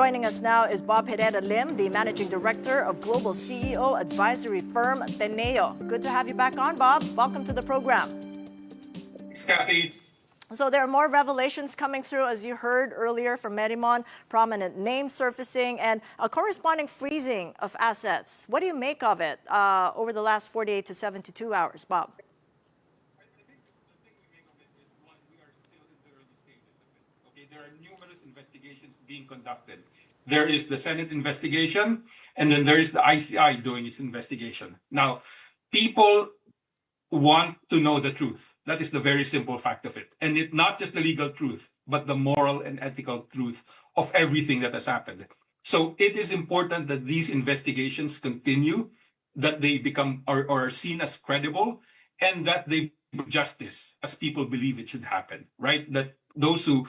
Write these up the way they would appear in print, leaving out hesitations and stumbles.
Joining us now is Bob Herrera-Lim, the Managing Director of Global CEO Advisory Firm Teneo. Good to have you back on, Bob. Welcome to the program. Thanks, Kathy. So there are more revelations coming through, as you heard earlier from Merimon, prominent names surfacing and a corresponding freezing of assets. What do you make of it over the last 48 to 72 hours, Bob? I think the thing we make of it is, one, we are still in the early stages of it. Okay, there are numerous investigations being conducted. There is the Senate investigation, and then there is the ICI doing its investigation. Now, people want to know the truth. That is the very simple fact of it. And it not just the legal truth, but the moral and ethical truth of everything that has happened. So it is important that these investigations continue, that they become or are seen as credible, and that they do justice as people believe it should happen, right? That those who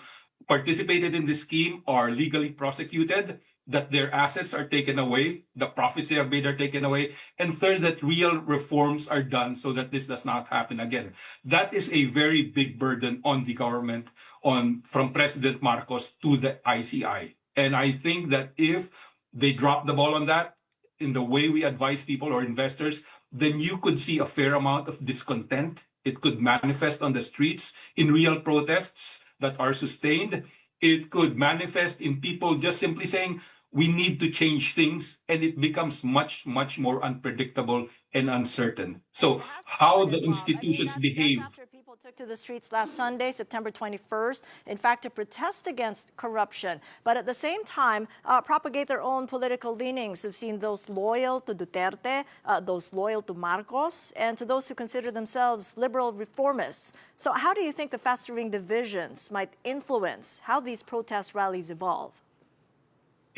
participated in this scheme are legally prosecuted, that their assets are taken away, the profits they have made are taken away, and third, that real reforms are done so that this does not happen again. That is a very big burden on the government, from President Marcos to the ICI. And I think that if they drop the ball on that, in the way we advise people or investors, then you could see a fair amount of discontent. It could manifest on the streets in real protests that are sustained. It could manifest in people just simply saying, we need to change things, and it becomes much, much more unpredictable and uncertain. So how the institutions behave. After people took to the streets last Sunday, September 21st, in fact, to protest against corruption, but at the same time, propagate their own political leanings. We've seen those loyal to Duterte, those loyal to Marcos, and to those who consider themselves liberal reformists. So how do you think the festering divisions might influence how these protest rallies evolve?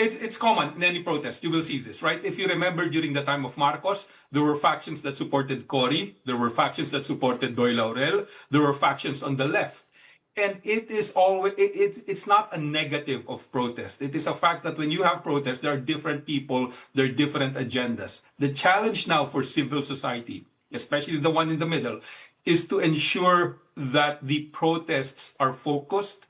It's common in any protest. You will see this, right? If you remember, during the time of Marcos, there were factions that supported Cory. There were factions that supported Doy Laurel. There were factions on the left. And it is always, it's not a negative of protest. It is a fact that when you have protests, there are different people, there are different agendas. The challenge now for civil society, especially the one in the middle, is to ensure that the protests are focused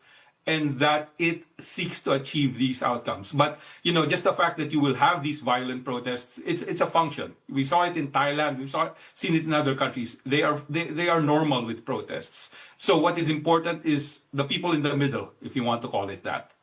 and that it seeks to achieve these outcomes. But, just the fact that you will have these violent protests, it's a function. We saw it in Thailand, we've seen it in other countries. They are normal with protests. So what is important is the people in the middle, if you want to call it that.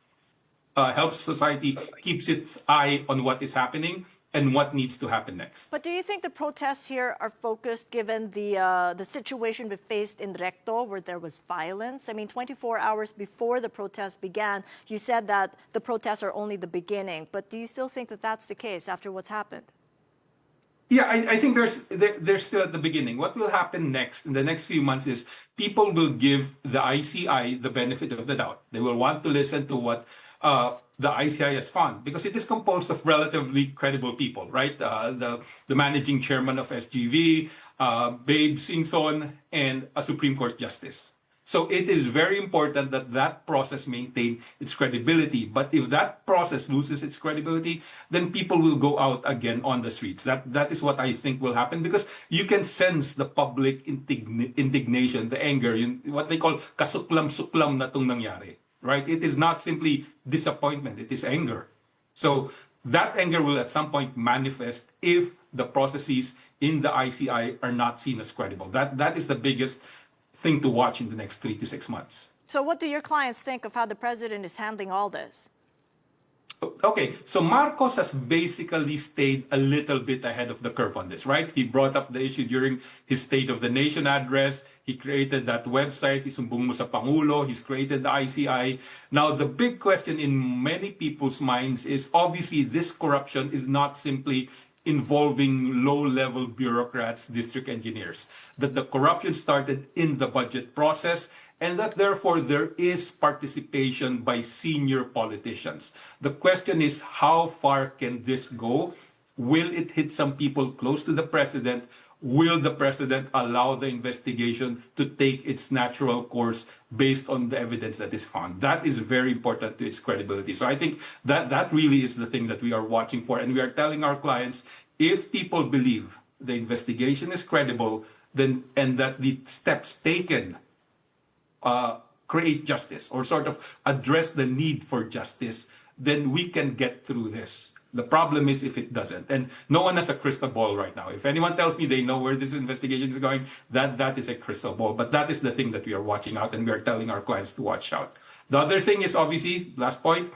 Helps society, keeps its eye on what is happening and what needs to happen next. But do you think the protests here are focused given the situation we faced in Recto, where there was violence? I mean, 24 hours before the protests began, you said that the protests are only the beginning. But do you still think that that's the case after what's happened? Yeah, I think they're still at the beginning. What will happen next in the next few months is people will give the ICI the benefit of the doubt. They will want to listen to what the ICI has found, because it is composed of relatively credible people, right? The managing chairman of SGV, Babe Singson, and a Supreme Court justice. So it is very important that that process maintain its credibility. But if that process loses its credibility, then people will go out again on the streets. That is what I think will happen, because you can sense the public indignation, the anger, what they call kasuklam-suklam na tung nangyari, right? It is not simply disappointment, it is anger. So that anger will at some point manifest if the processes in the ICI are not seen as credible. That is the biggest thing to watch in the next 3 to 6 months. So what do your clients think of how the president is handling all this? Okay, so Marcos has basically stayed a little bit ahead of the curve on this, right? He brought up the issue during his State of the Nation address. He created that website, isumbong mo sa Pangulo. He's created the ICI. Now, the big question in many people's minds is, obviously, this corruption is not simply involving low-level bureaucrats, district engineers, that the corruption started in the budget process, and that therefore there is participation by senior politicians. The question is, how far can this go? Will it hit some people close to the president? Will the president allow the investigation to take its natural course based on the evidence that is found? That is very important to its credibility. So I think that really is the thing that we are watching for. And we are telling our clients, if people believe the investigation is credible, then and that the steps taken create justice or sort of address the need for justice, then we can get through this. The problem is if it doesn't. And no one has a crystal ball right now. If anyone tells me they know where this investigation is going, that is a crystal ball. But that is the thing that we are watching out, and we are telling our clients to watch out. The other thing is obviously, last point,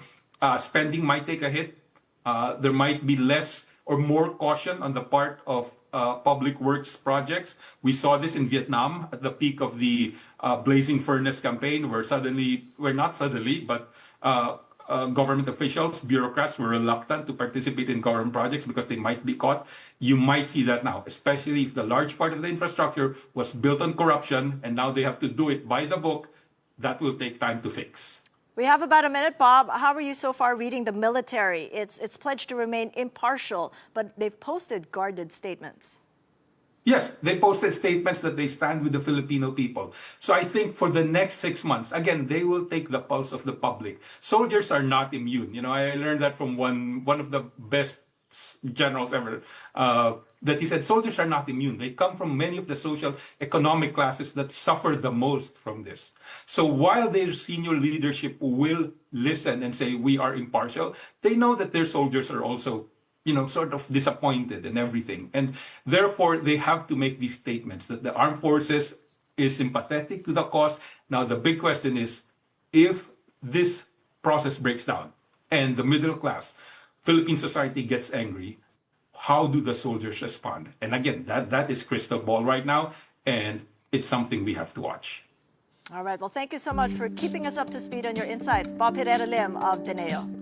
spending might take a hit. There might be less or more caution on the part of public works projects. We saw this in Vietnam at the peak of the Blazing Furnace campaign, where government officials, bureaucrats were reluctant to participate in government projects because they might be caught. You might see that now, especially if the large part of the infrastructure was built on corruption and now they have to do it by the book. That will take time to fix. We have about a minute, Bob. How are you so far reading the military? It's pledged to remain impartial, but they've posted guarded statements. Yes, they posted statements that they stand with the Filipino people. So I think for the next 6 months, again, they will take the pulse of the public. Soldiers are not immune. You know, I learned that from one of the best generals ever, that he said soldiers are not immune. They come from many of the social economic classes that suffer the most from this. So while their senior leadership will listen and say we are impartial, they know that their soldiers are also, you know, sort of disappointed and everything. And therefore, they have to make these statements that the armed forces is sympathetic to the cause. Now, the big question is, if this process breaks down and the middle class, Philippine society gets angry, how do the soldiers respond? And again, that is crystal ball right now, and it's something we have to watch. All right. Well, thank you so much for keeping us up to speed on your insights. Bob Herrera-Lim of Teneo.